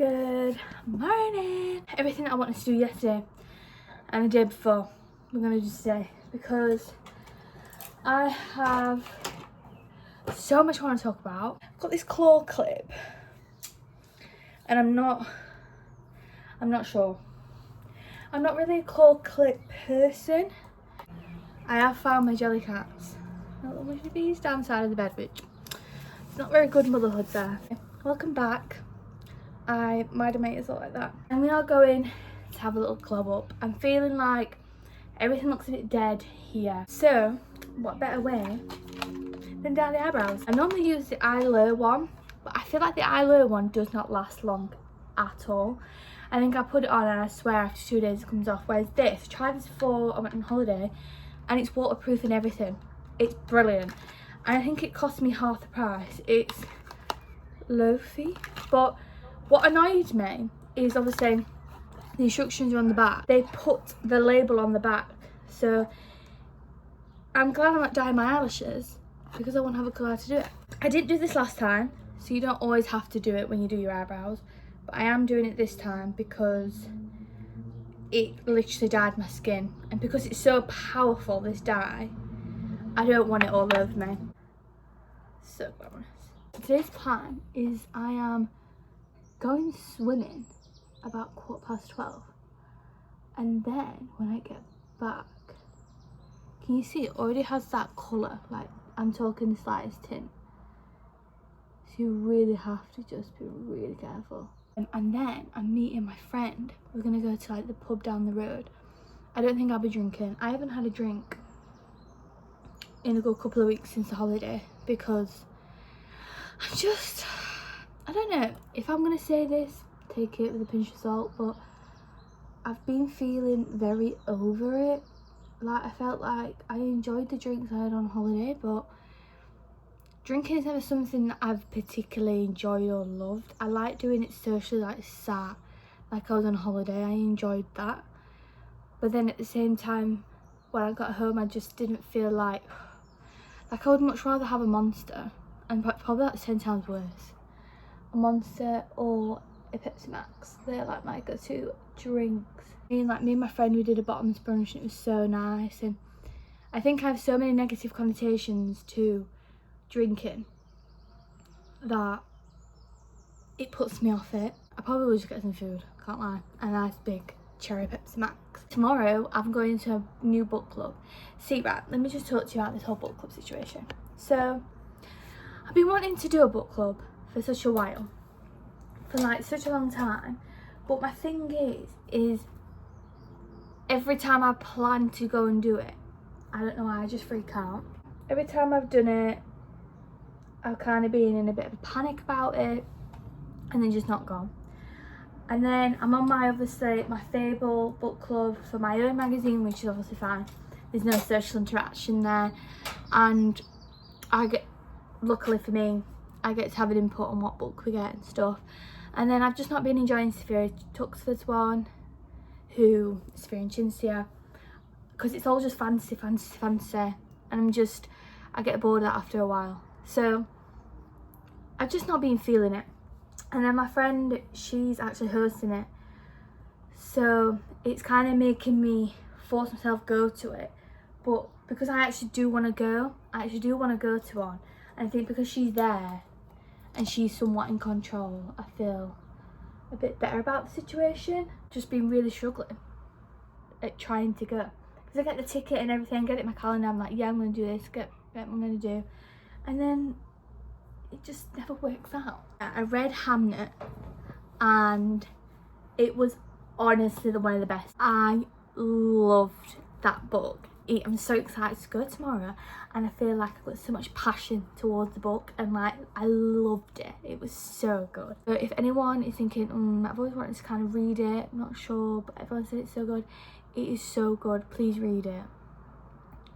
Good morning. Everything that I wanted to do yesterday and the day before, we're going to do today because I have so much I want to talk about. I've got this claw clip and I'm not sure. I'm not really a claw clip person. I have found my jelly cats. Little mushy bees down the side of the bed, which it's not very good motherhood there. Welcome back. I might have made it look like that. And we are going to have a little glow up. I'm feeling like everything looks a bit dead here. So, what better way than dye the eyebrows? I normally use the Eyelure one, but I feel like the Eyelure one does not last long at all. I think I put it on and I swear after 2 days it comes off. Whereas this, I tried this before I went on holiday and it's waterproof and everything. It's brilliant. And I think it cost me half the price. It's low-fi, but what annoyed me is obviously the instructions are on the back. They put the label on the back. So I'm glad I'm not dyeing my eyelashes because I won't have a clue how to do it. I didn't do this last time, so you don't always have to do it when you do your eyebrows. But I am doing it this time because it literally dyed my skin. And because it's so powerful, this dye, I don't want it all over me. So glamorous. Today's plan is I am going swimming about 12:15, and then when I get back, can you see it already has that colour? Like, I'm talking the slightest tint, so you really have to just be really careful. And then I'm meeting my friend. We're gonna go to like the pub down the road. I don't think I'll be drinking. I haven't had a drink in a good couple of weeks since the holiday because I don't know if I'm gonna say this, take it with a pinch of salt, but I've been feeling very over it. Like, I felt like I enjoyed the drinks I had on holiday, but drinking is never something that I've particularly enjoyed or loved. I like doing it socially, like sat, like I was on holiday. I enjoyed that. But then at the same time, when I got home, I just didn't feel like I would much rather have a Monster, and probably that's 10 times worse. A Monster or a Pepsi Max. They're like my go-to drinks. Me and my friend, we did a bottoms brunch and it was so nice. And I think I have so many negative connotations to drinking that it puts me off it. I probably will just get some food, can't lie. A nice big cherry Pepsi Max. Tomorrow I'm going to a new book club. See, right, let me just talk to you about this whole book club situation. So I've been wanting to do a book club for such a while, for like such a long time, but my thing is every time I plan to go and do it, I don't know why, I just freak out. Every time I've done it, I've kind of been in a bit of a panic about it and then just not gone. And then I'm on my Fable book club for my own magazine, which is obviously fine. There's no social interaction there, and luckily for me, I get to have an input on what book we get and stuff. And then I've just not been enjoying Sophia Tuxford's one, Sophia and Chinsia, because it's all just fantasy, and I get bored of that after a while. So I've just not been feeling it. And then my friend, she's actually hosting it, so it's kind of making me force myself go to it. But because I actually do want to go to one, and I think because she's there and she's somewhat in control, I feel a bit better about the situation. Just been really struggling at trying to go, because I get the ticket and everything, get it in my calendar, I'm like, yeah, I'm going to do this, get what I'm going to do, and then it just never works out. I read Hamnet and it was honestly one of the best. I loved that book. I'm so excited to go tomorrow, and I feel like I've got so much passion towards the book, and like I loved it. It was so good. So if anyone is thinking, I've always wanted to kind of read it, I'm not sure, but everyone said it's so good. It is so good. Please read it.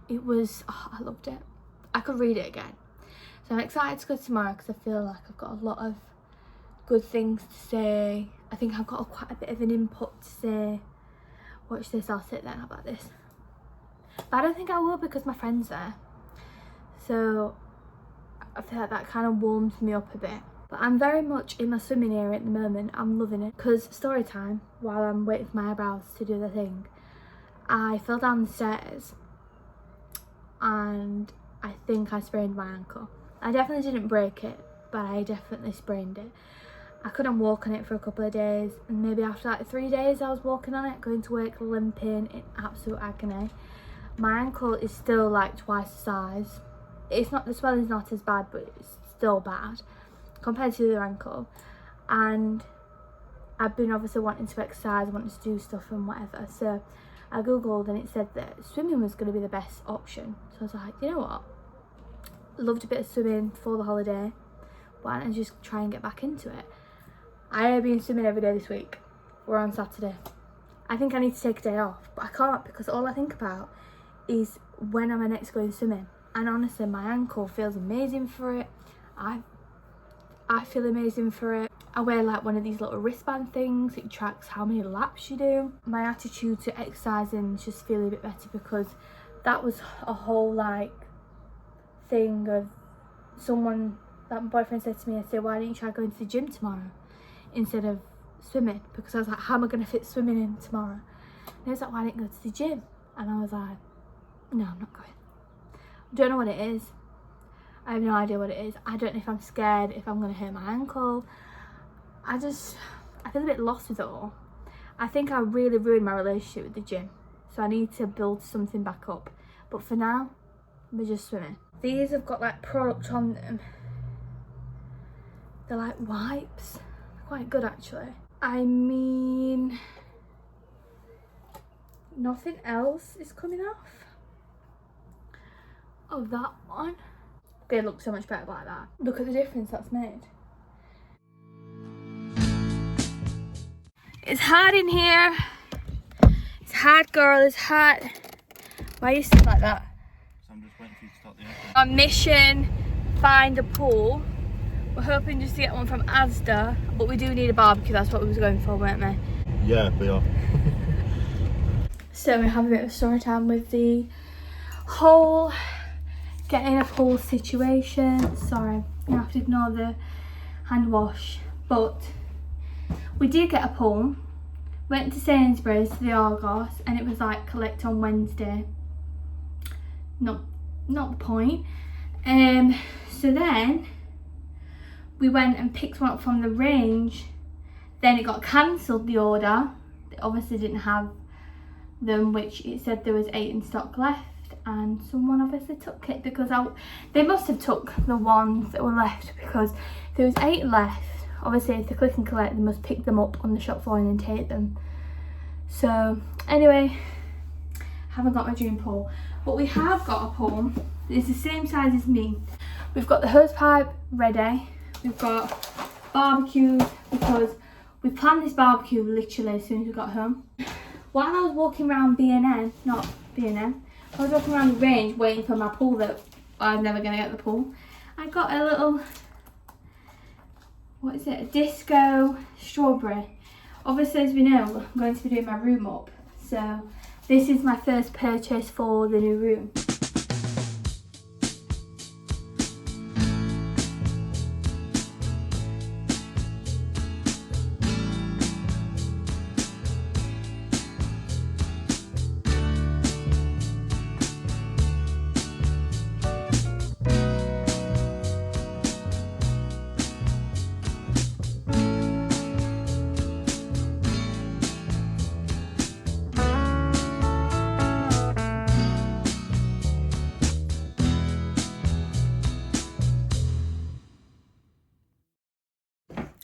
It was, I loved it. I could read it again. So I'm excited to go tomorrow because I feel like I've got a lot of good things to say. I think I've got quite a bit of an input to say. Watch this, I'll sit there. How about this? But I don't think I will because my friend's there. So I feel like that kind of warms me up a bit. But I'm very much in my swimming era at the moment. I'm loving it. Because story time, while I'm waiting for my eyebrows to do the thing, I fell down the stairs and I think I sprained my ankle. I definitely didn't break it, but I definitely sprained it. I couldn't walk on it for a couple of days, and maybe after like 3 days I was walking on it, going to work limping in absolute agony. My ankle is still like twice the size. It's not, the swelling's not as bad, but it's still bad compared to the other ankle. And I've been obviously wanting to exercise, wanting to do stuff and whatever, so I googled and it said that swimming was going to be the best option. So I was like, you know what, loved a bit of swimming for the holiday, why don't I just try and get back into it. I have been swimming every day this week. We're on Saturday. I think I need to take a day off, but I can't, because all I think about is when am I next going swimming. And honestly, my ankle feels amazing for it. I feel amazing for it. I wear like one of these little wristband things. It tracks how many laps you do. My attitude to exercising is just feeling a bit better, because that was a whole like thing of someone that my boyfriend said to me. I said, why don't you try going to the gym tomorrow instead of swimming? Because I was like, how am I going to fit swimming in tomorrow? And he was like, why don't you go to the gym? And I was like, no, I'm not going. Don't know what it is. I have no idea what it is. I don't know if I'm scared, if I'm going to hurt my ankle. I feel a bit lost with it all. I think I really ruined my relationship with the gym, so I need to build something back up. But for now, we're just swimming. These have got like product on them. They're like wipes. They're quite good actually. I mean, nothing else is coming off. Oh, that one. Okay, it looks so much better like that. Look at the difference that's made. It's hot in here. It's hot, girl. It's hot. Why are you sitting like that? So I'm just waiting for you to start the aircon. Our mission, find a pool. We're hoping just to get one from Asda, but we do need a barbecue. That's what we was going for, weren't we? Yeah, we are. So we have a bit of story time with the whole getting a pool situation. Sorry, you have to ignore the hand wash. But we did get a pool. Went to Sainsbury's to the Argos, and it was like collect on Wednesday. Not the point. So then we went and picked one up from the range. Then it got cancelled, the order. They obviously didn't have them, which it said there was 8 in stock left, and someone obviously took it, because they must have took the ones that were left, because if there was 8 left, obviously if they click and collect, they must pick them up on the shop floor and then take them. So anyway, haven't got my dream pool, but we have got a pool. It's the same size as me. We've got the hose pipe ready. We've got barbecues, because we planned this barbecue literally as soon as we got home. While I was walking around I was walking around the range waiting for my pool that I'm never going to get the pool. I got a little, what is it, a disco strawberry. Obviously, as we know, I'm going to be doing my room up. So this is my first purchase for the new room.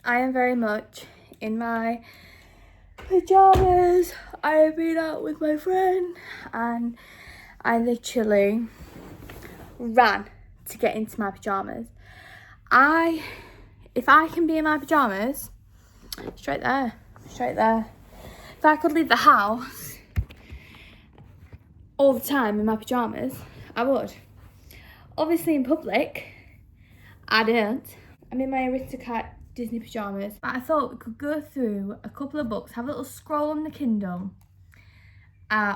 I am very much in my pajamas. I have been out with my friend and I literally ran to get into my pajamas. If I can be in my pajamas, straight there. If I could leave the house all the time in my pajamas, I would. Obviously in public, I don't. I'm in my Aristocrat Disney pajamas. But I thought we could go through a couple of books, have a little scroll on the Kindle,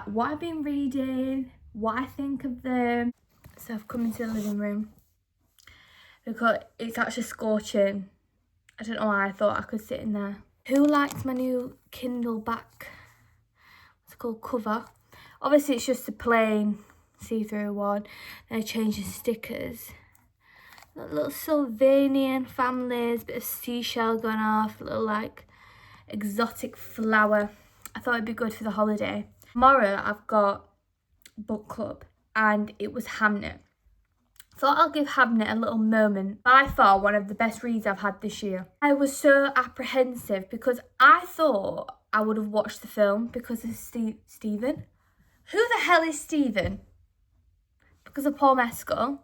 what I've been reading, what I think of them. So I've come into the living room because it's actually scorching I don't know why I thought I could sit in there. Who likes my new Kindle back? It's called cover. Obviously, it's just a plain see-through one. Then I changed the stickers. Little Sylvanian families, bit of seashell going off, little like exotic flower. I thought it'd be good for the holiday. Tomorrow I've got book club and it was Hamnet. Thought I'll give Hamnet a little moment. By far one of the best reads I've had this year. I was so apprehensive because I thought I would have watched the film because of Stephen. Who the hell is Stephen? Because of Paul Mescal.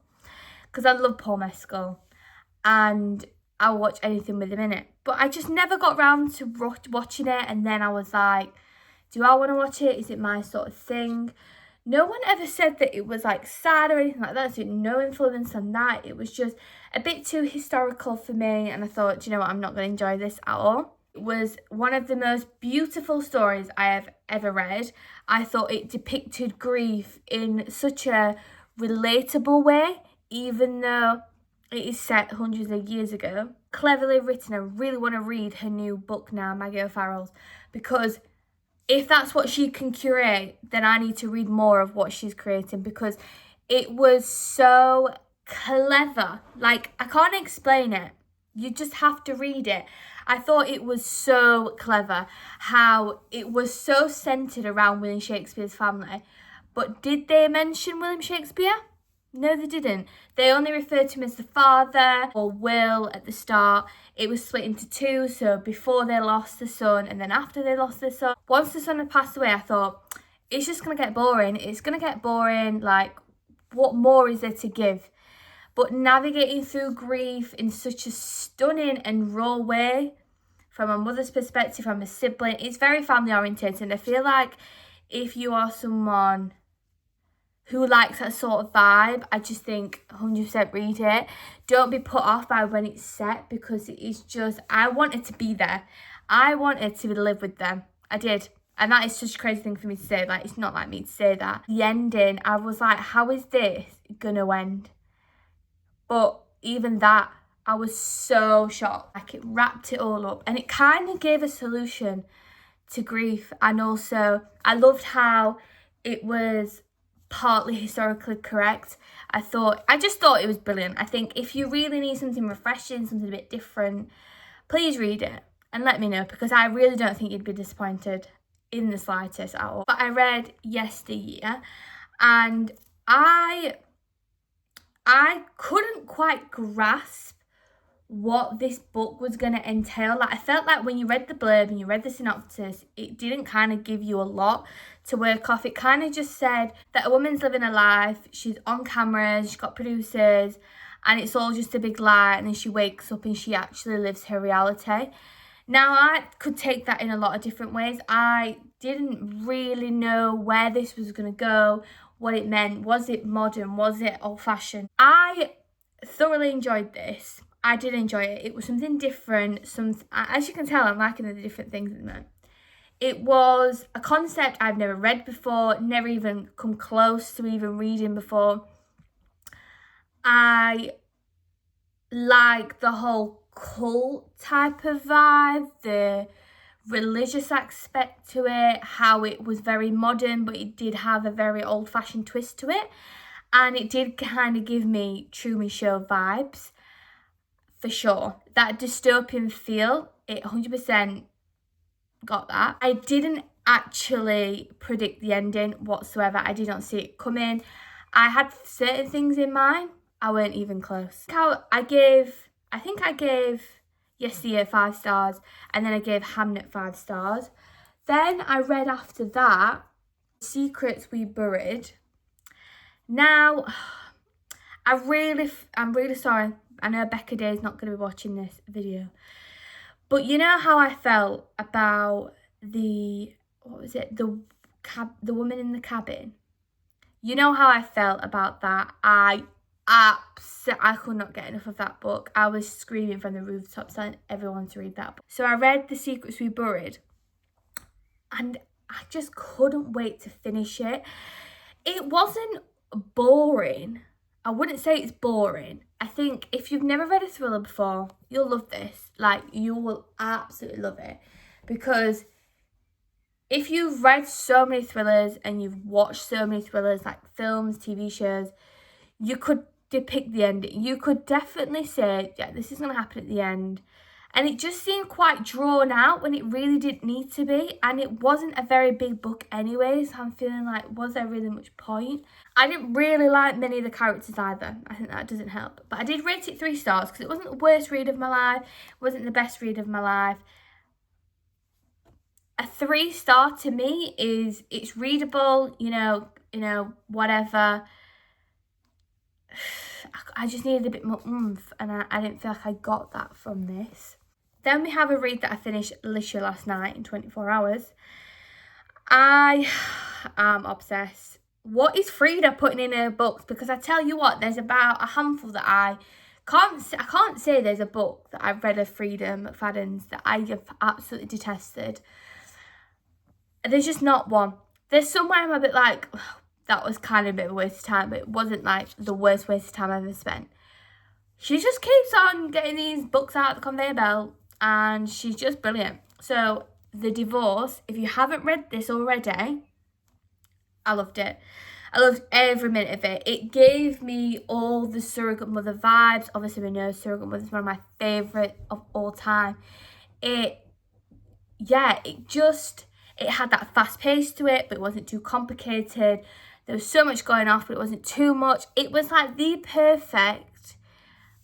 Because I love Paul Mescal and I'll watch anything with him in it. But I just never got round to watching it, and then I was like, do I want to watch it? Is it my sort of thing? No one ever said that it was like sad or anything like that, so no influence on that. It was just a bit too historical for me, and I thought, do you know what, I'm not going to enjoy this at all. It was one of the most beautiful stories I have ever read. I thought it depicted grief in such a relatable way, even though it is set hundreds of years ago. Cleverly written. I really want to read her new book now, Maggie O'Farrell's, because if that's what she can curate, then I need to read more of what she's creating, because it was so clever. Like, I can't explain it. You just have to read it. I thought it was so clever how it was so centred around William Shakespeare's family. But did they mention William Shakespeare? No, they didn't. They only referred to him as the father or Will at the start. It was split into two, so before they lost the son and then after they lost the son. Once the son had passed away, I thought, it's just going to get boring. It's going to get boring. Like, what more is there to give? But navigating through grief in such a stunning and raw way, from a mother's perspective, from a sibling, it's very family oriented. And I feel like if you are someone who likes that sort of vibe, I just think 100% read it. Don't be put off by when it's set, because it is just, I wanted to be there. I wanted to live with them. I did. And that is such a crazy thing for me to say. Like, it's not like me to say that. The ending, I was like, how is this gonna end? But even that, I was so shocked. Like, it wrapped it all up. And it kind of gave a solution to grief. And also, I loved how it was partly historically correct. I just thought it was brilliant. I think if you really need something refreshing, something a bit different, please read it and let me know, because I really don't think you'd be disappointed in the slightest at all. But I read Yesteryear and I couldn't quite grasp what this book was going to entail. Like, I felt like when you read the blurb and you read the synopsis, it didn't kind of give you a lot to work off. It kind of just said that a woman's living a life, she's on cameras, she's got producers, and it's all just a big lie, and then she wakes up and she actually lives her reality. Now, I could take that in a lot of different ways. I didn't really know where this was going to go, what it meant. Was it modern? Was it old-fashioned? I thoroughly enjoyed this. I did enjoy it. It was something different. As you can tell, I'm liking the different things in there. It was a concept I've never read before, never even come close to even reading before. I like the whole cult type of vibe, the religious aspect to it, how it was very modern, but it did have a very old-fashioned twist to it. And it did kind of give me Truman Show vibes. For sure. That dystopian feel, it 100% got that. I didn't actually predict the ending whatsoever. I did not see it coming. I had certain things in mind. I weren't even close. I think I gave Yesteryear 5 stars, and then I gave Hamnet 5 stars. Then I read after that Secrets We Buried. Now, I'm really sorry. I know Becca Day is not going to be watching this video, but you know how I felt about the woman in the cabin? You know how I felt about that? I could not get enough of that book. I was screaming from the rooftops telling everyone to read that book. So I read The Secrets We Buried and I just couldn't wait to finish it. It wasn't boring. I wouldn't say it's boring. I think if you've never read a thriller before, you'll love this. Like, you will absolutely love it. Because if you've read so many thrillers and you've watched so many thrillers, like films, TV shows, you could depict the ending. You could definitely say, yeah, this is going to happen at the end. And it just seemed quite drawn out when it really didn't need to be. And it wasn't a very big book anyway, so I'm feeling like, was there really much point? I didn't really like many of the characters either. I think that doesn't help. But I did rate it 3 stars because it wasn't the worst read of my life. It wasn't the best read of my life. A 3-star to me is, it's readable, you know, whatever. I just needed a bit more oomph, and I didn't feel like I got that from this. Then we have a read that I finished literally last night in 24 hours. I am obsessed. What is Frida putting in her books? Because I tell you what, there's about a handful that I can't say there's a book that I've read of Frida McFadden's that I have absolutely detested. There's just not one. There's somewhere I'm a bit like, oh, that was kind of a bit of a waste of time, but it wasn't like the worst waste of time I've ever spent. She just keeps on getting these books out of the conveyor belt, and she's just brilliant. So, The Divorce, if you haven't read this already, I loved it. I loved every minute of it. It gave me all the Surrogate Mother vibes. Obviously, we know Surrogate Mother is one of my favourite of all time. It had that fast pace to it, but it wasn't too complicated. There was so much going off, but it wasn't too much. It was like the perfect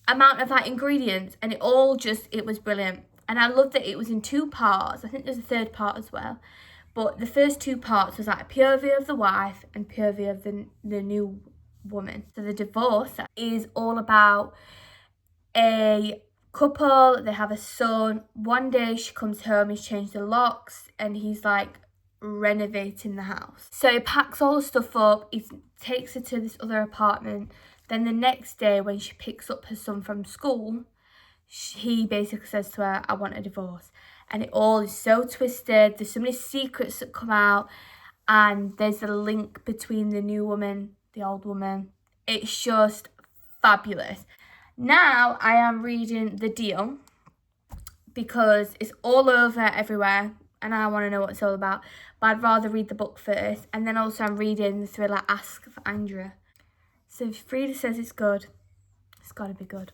amount of like ingredients, and it was brilliant. And I loved that it was in 2 parts. I think there's a 3rd part as well, but the first 2 parts was like a POV of the wife and POV of the new woman. So The Divorce is all about a couple. They have a son. One day she comes home, he's changed the locks, and he's like renovating the house. So he packs all the stuff up, he takes her to this other apartment. Then the next day, when she picks up her son from school, he basically says to her, I want a divorce. And it all is so twisted. There's so many secrets that come out. And there's a link between the new woman, the old woman. It's just fabulous. Now I am reading The Deal because it's all over everywhere and I want to know what it's all about. But I'd rather read the book first. And then also I'm reading the thriller Ask for Andrea. So if Frida says it's good, it's got to be good.